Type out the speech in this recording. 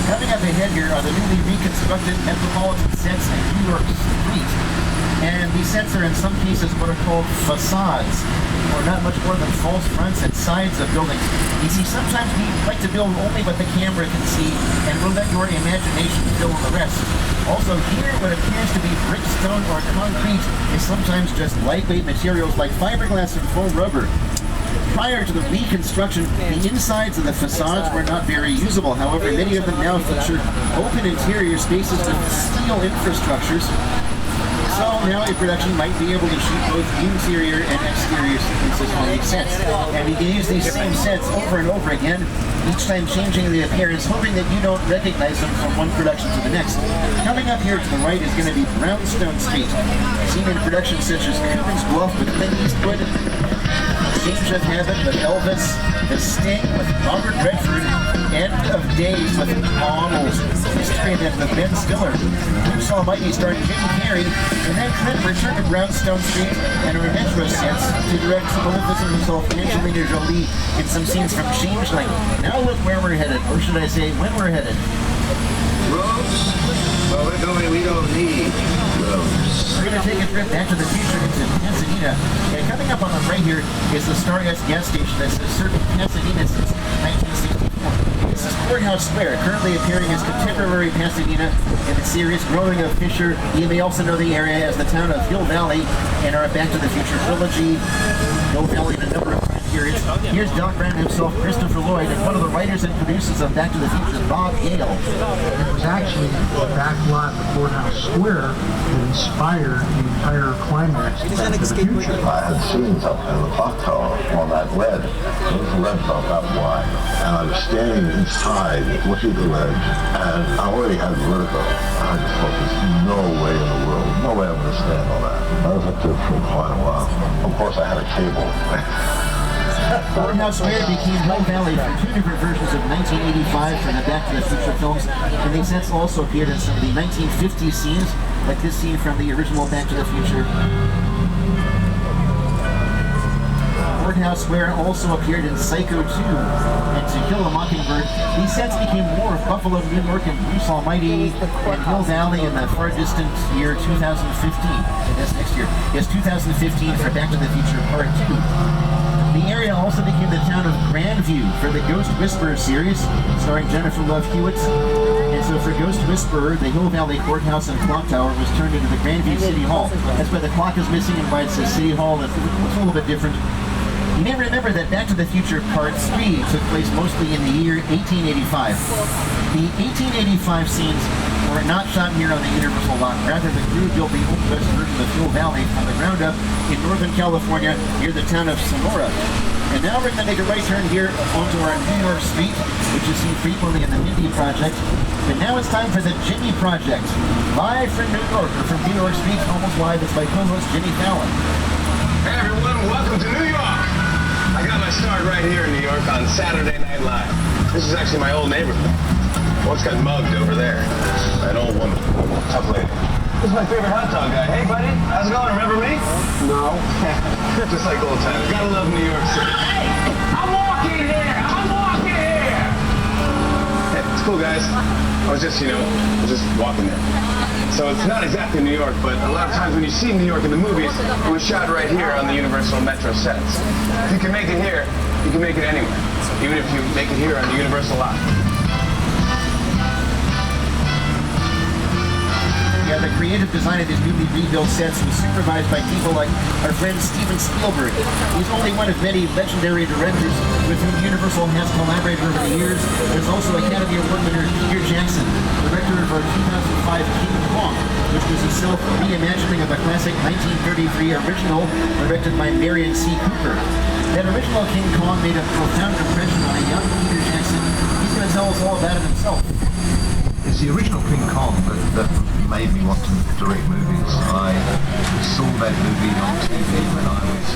Coming up ahead here are the newly reconstructed Metropolitan sets in New York Street. And these sets are in some cases what are called facades, or not much more than false fronts and sides of buildings. You see, sometimes we like to build only what the camera can see, and we'll let your imagination fill in the rest. Also, here, what appears to be brick, stone, or concrete is sometimes just lightweight materials like fiberglass and faux rubber. Prior to the reconstruction, the insides of the facades were not very usable. However, many of them now feature open interior spaces with steel infrastructures. So now a production might be able to shoot both interior and exterior sequences on these sets. And we can use these same sets over and over again, each time changing the appearance, hoping that you don't recognize them from one production to the next. Coming up here to the right is going to be Brownstone Street, seen in productions such as Coogan's Bluff with Clint Eastwood, Change of Heaven with Elvis, The Sting with Robert Redford, End of Days with Arnold, History of with Ben Stiller, Bruce Almighty starring Jim Carrey, and then Clint returned to Brownstone Street and retro sets to direct Maleficent himself, Angelina Jolie, in some scenes from Changeling. Now look where we're headed, or should I say when we're headed. Roads? Well, we don't need roads. We're going to take a trip back to the future into Pasadena. And coming up on the right here is the Stardust gas station that's served Pasadena since 1964. This is Courthouse Square, currently appearing as contemporary Pasadena in the series Growing Up Fisher. You may also know the area as the town of Hill Valley in our Back to the Future trilogy. Hill Valley in a number of time periods. Here's Doc Brown himself, Christopher Lloyd, and one of the writers and producers of Back to the Future, Bob Gale. It was actually the back lot of Courthouse Square that inspired the entire climax of Back to the Future. I had seen something in the clock tower on that ledge. It was a ledge about that wide. And I was standing inside looking at the ledge, and I already had vertigo. I just thought there's no way in the world, no way I'm going to stand on that. I was up there for quite a while. Of course, I had a cable. Courthouse Square became Hill Valley for two different versions of 1985 for the Back to the Future films, and they since also appeared in some of the 1950s scenes, like this scene from the original Back to the Future. Courthouse Square also appeared in Psycho 2 and To Kill a Mockingbird. These sets became more of Buffalo, New York, and Bruce Almighty and Hill Valley in the far distant year 2015. That's next year. Yes, 2015 for Back to the Future Part 2. The area also became the town of Grandview for the Ghost Whisperer series, starring Jennifer Love Hewitt. And so for Ghost Whisperer, the Hill Valley Courthouse and Clock Tower was turned into the Grandview City Hall. That's why the clock is missing and why it says City Hall. It's a little bit different. You may remember that Back to the Future Part 3 took place mostly in the year 1885. The 1885 scenes were not shot here on the Universal lot. Rather, the crew built the Old West version of Hill Valley from the ground up in Northern California near the town of Sonora. And now we're going to make a right turn here onto our New York Street, which is seen frequently in the Mindy Project. But now it's time for the Jimmy Project. Live from New York, or from New York Street, almost live, it's my co-host Jimmy Fallon. Hey everyone, welcome to New York! I got my start right here in New York on Saturday Night Live. This is actually my old neighborhood. Once got mugged over there. An old woman. Tough lady. This is my favorite hot dog guy. Hey buddy, how's it going? Remember me? No. Just like old times. Gotta love New York City. Hey! I'm walking here! Hey, it's cool guys. I was just walking there. So it's not exactly New York, but a lot of times when you see New York in the movies, it was shot right here on the Universal Metro sets. If you can make it here, you can make it anywhere, even if you make it here on the Universal lot. Yeah, the creative design of these newly rebuilt sets was supervised by people like our friend Steven Spielberg. He's only one of many legendary directors with whom Universal has collaborated over the years. There's also Academy Award winner Peter Jackson, director of our 2005 King Kong, which was a self-reimagining of a classic 1933 original directed by Marion C. Cooper. That original King Kong made a profound impression on a young Peter Jackson. He's going to tell us all about it himself. It's the original King Kong that made me want to direct movies. I saw that movie on TV when I was